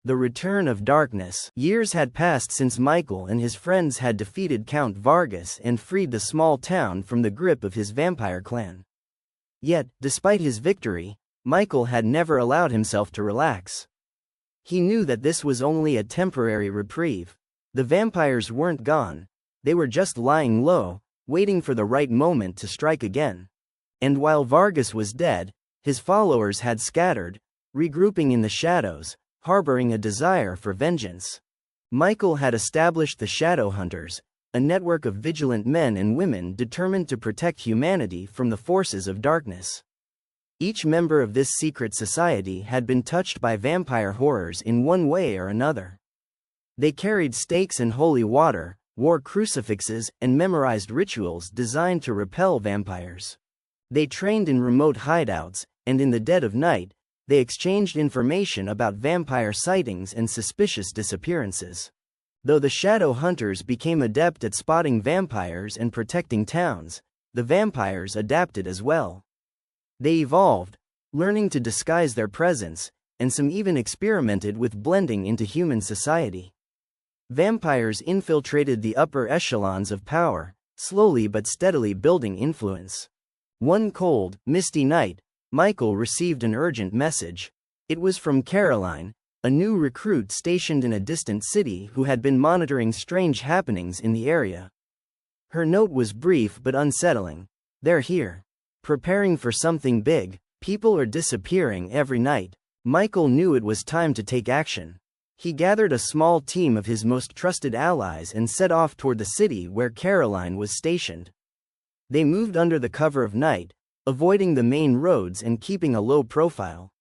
The Return of Darkness. Years had passed since Michael and his friends had defeated Count Vargas and freed the small town from the grip of his vampire clan. Yet, despite his victory, Michael had never allowed himself to relax. He knew that this was only a temporary reprieve. The vampires weren't gone, they were just lying low, waiting for the right moment to strike again. And while Vargas was dead, his followers had scattered, regrouping in the shadows, harboring a desire for vengeance. Michael had established the Shadow Hunters, a network of vigilant men and women determined to protect humanity from the forces of darkness. Each member of this secret society had been touched by vampire horrors in one way or another. They carried stakes and holy water, wore crucifixes, and memorized rituals designed to repel vampires. They trained in remote hideouts, and in the dead of night, they exchanged information about vampire sightings and suspicious disappearances. Though the Shadow Hunters became adept at spotting vampires and protecting towns, the vampires adapted as well. They evolved, learning to disguise their presence, and some even experimented with blending into human society. Vampires infiltrated the upper echelons of power, slowly but steadily building influence. One cold, misty night, Michael received an urgent message. It was from Caroline, a new recruit stationed in a distant city who had been monitoring strange happenings in the area. Her note was brief but unsettling. "They're here. Preparing for something big. People are disappearing every night." Michael knew it was time to take action. He gathered a small team of his most trusted allies and set off toward the city where Caroline was stationed. They moved under the cover of night, avoiding the main roads and keeping a low profile.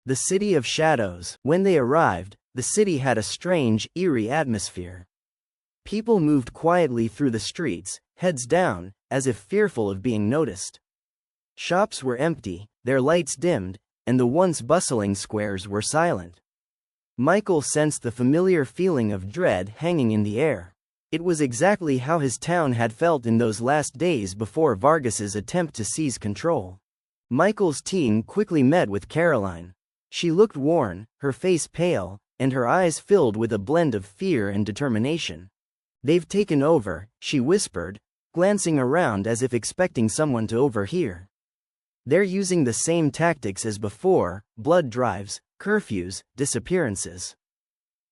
The City of Shadows. When they arrived, the city had a strange, eerie atmosphere. People moved quietly through the streets, heads down, as if fearful of being noticed. Shops were empty, their lights dimmed, and the once bustling squares were silent. Michael sensed the familiar feeling of dread hanging in the air. It was exactly how his town had felt in those last days before Vargas's attempt to seize control. Michael's team quickly met with Caroline. She looked worn, her face pale, and her eyes filled with a blend of fear and determination. "They've taken over," she whispered, glancing around as if expecting someone to overhear. "They're using the same tactics as before: blood drives, curfews, disappearances.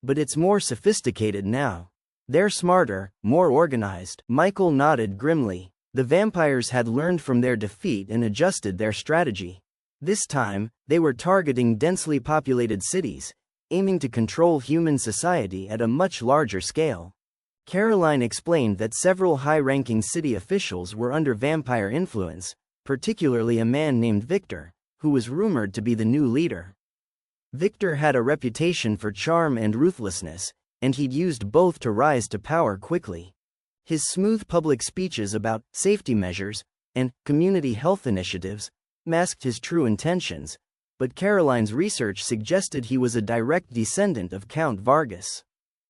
But it's more sophisticated now. They're smarter, more organized." Michael nodded grimly. The vampires had learned from their defeat and adjusted their strategy. This time, they were targeting densely populated cities, aiming to control human society at a much larger scale. Caroline explained that several high-ranking city officials were under vampire influence, particularly a man named Victor, who was rumored to be the new leader. Victor had a reputation for charm and ruthlessness, and he'd used both to rise to power quickly. His smooth public speeches about safety measures and community health initiatives masked his true intentions, but Caroline's research suggested he was a direct descendant of Count Vargas.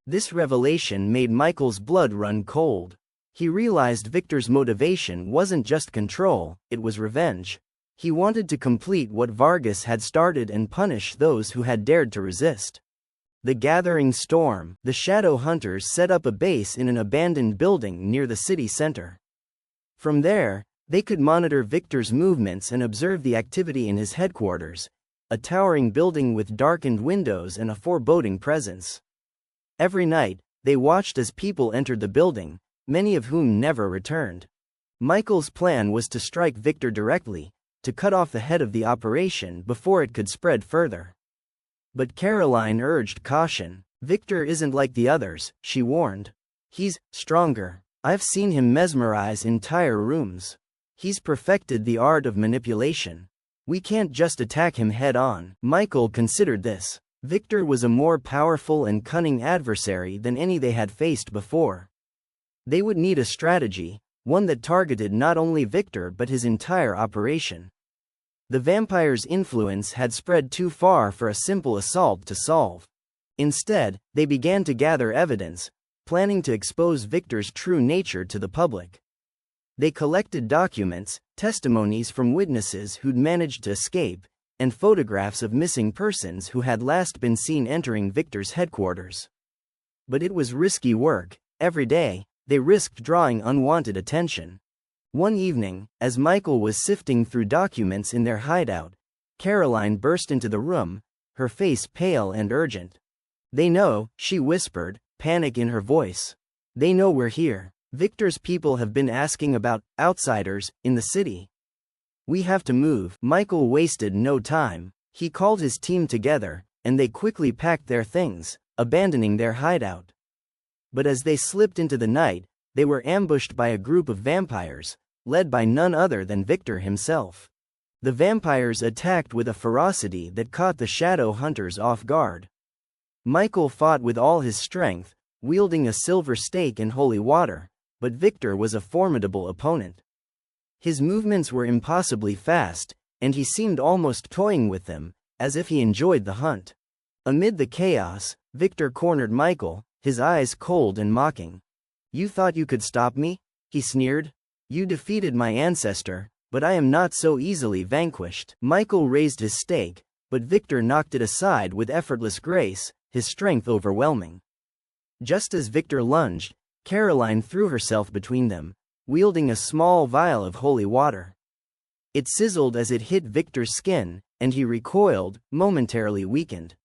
This revelation made Michael's blood run cold. He realized Victor's motivation wasn't just control, it was revenge. He wanted to complete what Vargas had started and punish those who had dared to resist. The gathering storm. The Shadow Hunters set up a base in an abandoned building near the city center. From there, they could monitor Victor's movements and observe the activity in his headquarters, a towering building with darkened windows and a foreboding presence. Every night, they watched as people entered the building, many of whom never returned. Michael's plan was to strike Victor directly, to cut off the head of the operation before it could spread further. But Caroline urged caution. "Victor isn't like the others," she warned. "He's stronger. I've seen him mesmerize entire rooms. He's perfected the art of manipulation. We can't just attack him head-on." Michael considered this. Victor was a more powerful and cunning adversary than any they had faced before. They would need a strategy, one that targeted not only Victor but his entire operation. The vampire's influence had spread too far for a simple assault to solve. Instead, they began to gather evidence, planning to expose Victor's true nature to the public. They collected documents, testimonies from witnesses who'd managed to escape, and photographs of missing persons who had last been seen entering Victor's headquarters. But it was risky work. Every day, they risked drawing unwanted attention. One evening, as Michael was sifting through documents in their hideout, Caroline burst into the room, her face pale and urgent. "They know," she whispered, panic in her voice. "They know we're here. Victor's people have been asking about outsiders in the city. We have to move." Michael wasted no time. He called his team together, and they quickly packed their things, abandoning their hideout. But as they slipped into the night, they were ambushed by a group of vampires, led by none other than Victor himself. The vampires attacked with a ferocity that caught the shadow hunters off guard. Michael fought with all his strength, wielding a silver stake and holy water, but Victor was a formidable opponent. His movements were impossibly fast, and he seemed almost toying with them, as if he enjoyed the hunt. Amid the chaos, Victor cornered Michael, his eyes cold and mocking. "You thought you could stop me?" he sneered. "You defeated my ancestor, but I am not so easily vanquished." Michael raised his stake, but Victor knocked it aside with effortless grace, his strength overwhelming. Just as Victor lunged, Caroline threw herself between them, wielding a small vial of holy water. It sizzled as it hit Victor's skin, and he recoiled, momentarily weakened.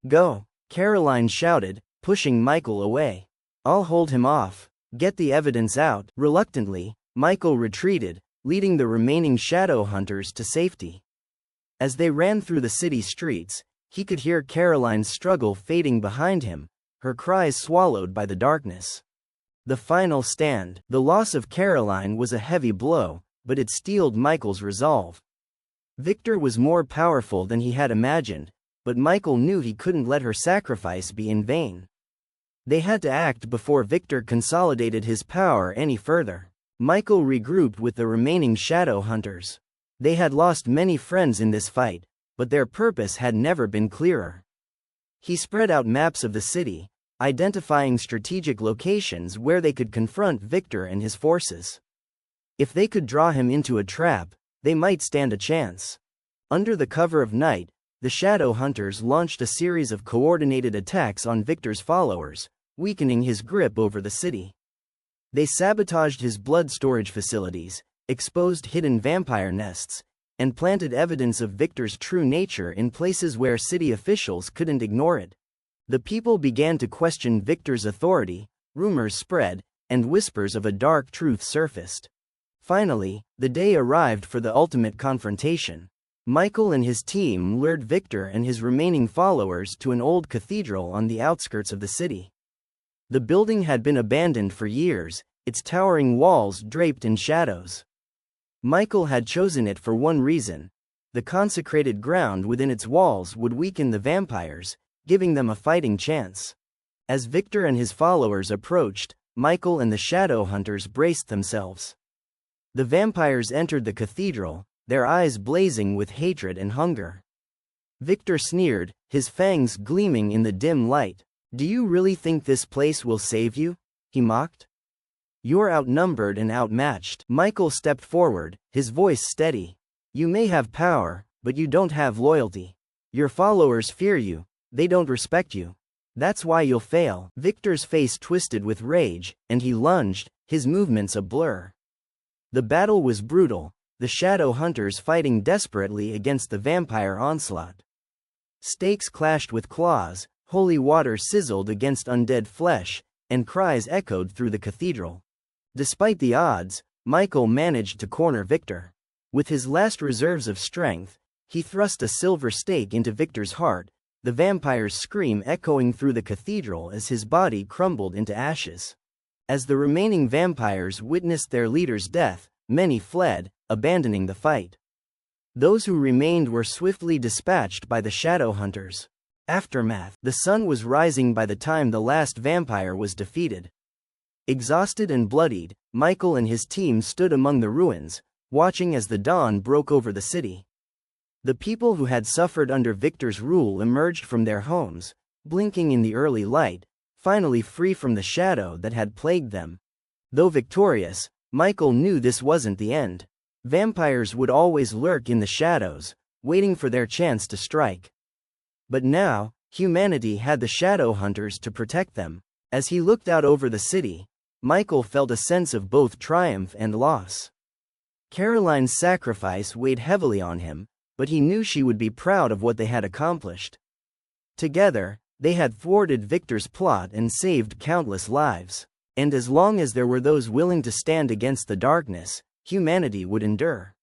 "Go," Caroline shouted, pushing Michael away. "I'll hold him off. Get the evidence out." Reluctantly, Michael retreated, leading the remaining shadow hunters to safety. As they ran through the city streets, he could hear Caroline's struggle fading behind him, her cries swallowed by the darkness. The final stand. The loss of Caroline was a heavy blow, but it steeled Michael's resolve. Victor was more powerful than he had imagined, but Michael knew he couldn't let her sacrifice be in vain. They had to act before Victor consolidated his power any further. Michael regrouped with the remaining shadow hunters. They had lost many friends in this fight, but their purpose had never been clearer. He spread out maps of the city, identifying strategic locations where they could confront Victor and his forces. If they could draw him into a trap, they might stand a chance. Under the cover of night, the shadow hunters launched a series of coordinated attacks on Victor's followers, weakening his grip over the city. They sabotaged his blood storage facilities, exposed hidden vampire nests, and planted evidence of Victor's true nature in places where city officials couldn't ignore it. The people began to question Victor's authority, rumors spread, and whispers of a dark truth surfaced. Finally, the day arrived for the ultimate confrontation. Michael and his team lured Victor and his remaining followers to an old cathedral on the outskirts of the city. The building had been abandoned for years, its towering walls draped in shadows. Michael had chosen it for one reason: the consecrated ground within its walls would weaken the vampires, giving them a fighting chance. As Victor and his followers approached, Michael and the shadow hunters braced themselves. The vampires entered the cathedral, their eyes blazing with hatred and hunger. Victor sneered, his fangs gleaming in the dim light. "Do you really think this place will save you?" he mocked. "You're outnumbered and outmatched." Michael stepped forward, his voice steady. "You may have power, but you don't have loyalty. Your followers fear you, they don't respect you. That's why you'll fail." Victor's face twisted with rage, and he lunged, his movements a blur. The battle was brutal, the shadow hunters fighting desperately against the vampire onslaught. Stakes clashed with claws, holy water sizzled against undead flesh, and cries echoed through the cathedral. Despite the odds, Michael managed to corner Victor. With his last reserves of strength, he thrust a silver stake into Victor's heart, the vampire's scream echoing through the cathedral as his body crumbled into ashes. As the remaining vampires witnessed their leader's death, many fled, abandoning the fight. Those who remained were swiftly dispatched by the shadow hunters. Aftermath. The sun was rising by the time the last vampire was defeated. Exhausted and bloodied, Michael and his team stood among the ruins, watching as the dawn broke over the city. The people who had suffered under Victor's rule emerged from their homes, blinking in the early light, finally free from the shadow that had plagued them. Though victorious, Michael knew this wasn't the end. Vampires would always lurk in the shadows, waiting for their chance to strike. But now, humanity had the Shadow Hunters to protect them. As he looked out over the city, Michael felt a sense of both triumph and loss. Caroline's sacrifice weighed heavily on him, but he knew she would be proud of what they had accomplished. Together, they had thwarted Victor's plot and saved countless lives. And as long as there were those willing to stand against the darkness, humanity would endure.